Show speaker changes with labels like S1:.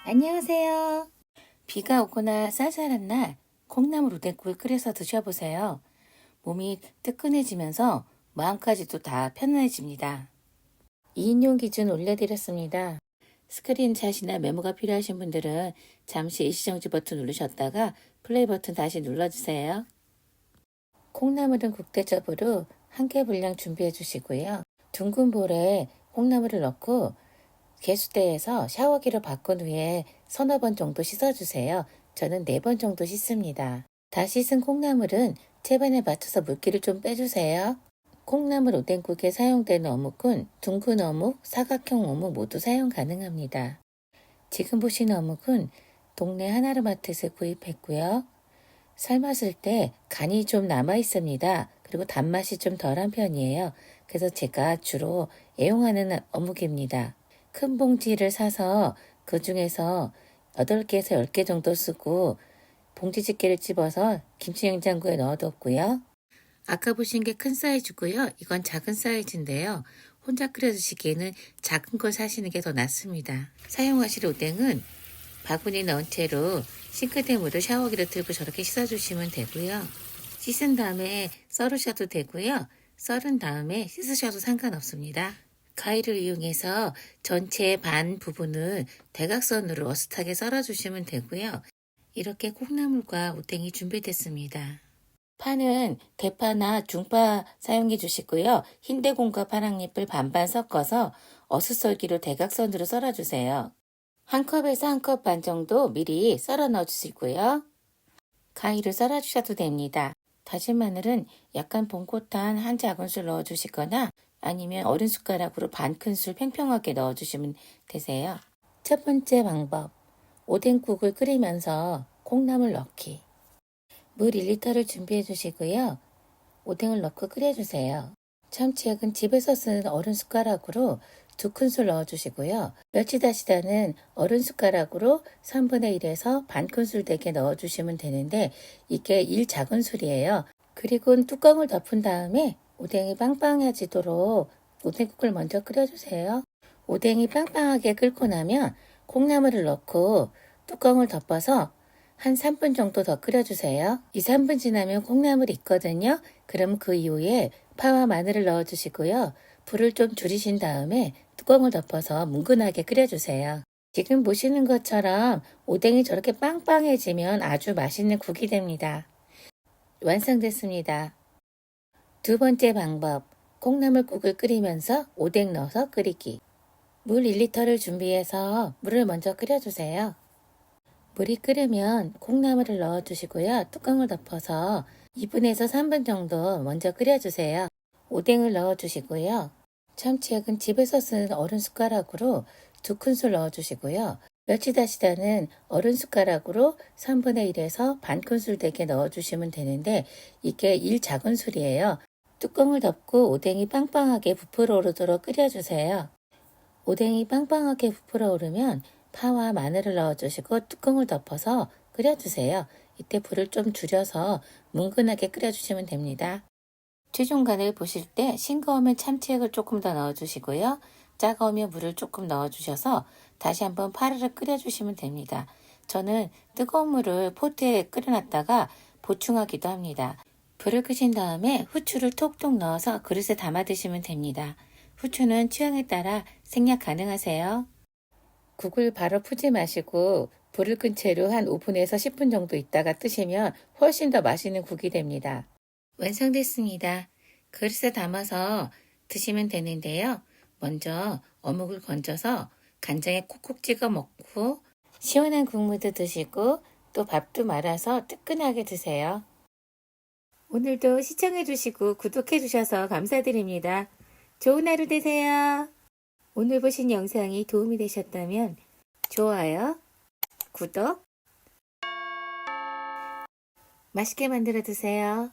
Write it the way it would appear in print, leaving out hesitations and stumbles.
S1: 안녕하세요. 비가 오거나 쌀쌀한 날 콩나물 우동국을 끓여서 드셔보세요. 몸이 뜨끈해지면서 마음까지도 다 편안해집니다. 2인용 기준 올려드렸습니다. 스크린샷이나 메모가 필요하신 분들은 잠시 일시정지 버튼 누르셨다가 플레이 버튼 다시 눌러주세요. 콩나물은 국대접으로 한 개 분량 준비해 주시고요. 둥근 볼에 콩나물을 넣고 개수대에서 샤워기로 바꾼 후에 서너 번 정도 씻어주세요. 저는 4번 정도 씻습니다. 다 씻은 콩나물은 채반에 맞춰서 물기를 좀 빼주세요. 콩나물 오뎅국에 사용되는 어묵은 둥근 어묵, 사각형 어묵 모두 사용 가능합니다. 지금 보신 어묵은 동네 하나로마트에서 구입했고요. 삶았을 때 간이 좀 남아 있습니다. 그리고 단맛이 좀 덜한 편이에요. 그래서 제가 주로 애용하는 어묵입니다. 큰 봉지를 사서 그 중에서 8개에서 10개 정도 쓰고 봉지 집게를 집어서 김치냉장고에 넣어뒀고요. 아까 보신 게 큰 사이즈고요. 이건 작은 사이즈인데요. 혼자 끓여 드시기에는 작은 걸 사시는 게 더 낫습니다. 사용하실 오뎅은 바구니 넣은 채로 싱크대 물을 샤워기로 틀고 저렇게 씻어주시면 되고요. 씻은 다음에 썰으셔도 되고요. 썰은 다음에 씻으셔도 상관없습니다. 가위를 이용해서 전체 반 부분을 대각선으로 어슷하게 썰어주시면 되고요. 이렇게 콩나물과 오뎅이 준비됐습니다. 파는 대파나 중파 사용해 주시고요. 흰대공과 파랑잎을 반반 섞어서 어슷썰기로 대각선으로 썰어주세요. 한 컵에서 한 컵 반 정도 미리 썰어 넣어주시고요. 가위로 썰어주셔도 됩니다. 다진 마늘은 약간 봉고탄 한 작은술 넣어주시거나 아니면 어른 숟가락으로 반 큰술 팽팽하게 넣어주시면 되세요. 첫 번째 방법, 오뎅국을 끓이면서 콩나물 넣기. 물 1리터를 준비해 주시고요. 오뎅을 넣고 끓여주세요. 참치액은 집에서 쓰는 어른 숟가락으로 2큰술 넣어주시고요. 멸치다시다는 어른 숟가락으로 3분의 1에서 반 큰술 되게 넣어주시면 되는데 이게 1작은술이에요. 그리고 뚜껑을 덮은 다음에 오뎅이 빵빵해지도록 오뎅국을 먼저 끓여주세요. 오뎅이 빵빵하게 끓고 나면 콩나물을 넣고 뚜껑을 덮어서 한 3분 정도 더 끓여주세요. 2, 3분 지나면 콩나물이 있거든요. 그럼 그 이후에 파와 마늘을 넣어주시고요. 불을 좀 줄이신 다음에 뚜껑을 덮어서 뭉근하게 끓여주세요. 지금 보시는 것처럼 오뎅이 저렇게 빵빵해지면 아주 맛있는 국이 됩니다. 완성됐습니다. 두 번째 방법, 콩나물국을 끓이면서 오뎅 넣어서 끓이기. 물 1리터를 준비해서 물을 먼저 끓여주세요. 물이 끓으면 콩나물을 넣어주시고요. 뚜껑을 덮어서 2분에서 3분 정도 먼저 끓여주세요. 오뎅을 넣어주시고요. 참치액은 집에서 쓰는 어른 숟가락으로 2큰술 넣어주시고요. 멸치다시다는 어른 숟가락으로 3분의 1에서 반 큰술 되게 넣어주시면 되는데 이게 1작은술이에요. 뚜껑을 덮고 오뎅이 빵빵하게 부풀어 오르도록 끓여주세요. 오뎅이 빵빵하게 부풀어 오르면 파와 마늘을 넣어주시고 뚜껑을 덮어서 끓여주세요. 이때 불을 좀 줄여서 뭉근하게 끓여주시면 됩니다. 최종 간을 보실 때 싱거우면 참치액을 조금 더 넣어주시고요. 짜가우면 물을 조금 넣어주셔서 다시 한번 파르르 끓여주시면 됩니다. 저는 뜨거운 물을 포트에 끓여놨다가 보충하기도 합니다. 불을 끄신 다음에 후추를 톡톡 넣어서 그릇에 담아 드시면 됩니다. 후추는 취향에 따라 생략 가능하세요. 국을 바로 푸지 마시고 불을 끈 채로 한 5분에서 10분 정도 있다가 뜨시면 훨씬 더 맛있는 국이 됩니다. 완성됐습니다. 그릇에 담아서 드시면 되는데요. 먼저 어묵을 건져서 간장에 콕콕 찍어 먹고 시원한 국물도 드시고 또 밥도 말아서 뜨끈하게 드세요. 오늘도 시청해주시고 구독해주셔서 감사드립니다. 좋은 하루 되세요. 오늘 보신 영상이 도움이 되셨다면 좋아요, 구독, 맛있게 만들어 드세요.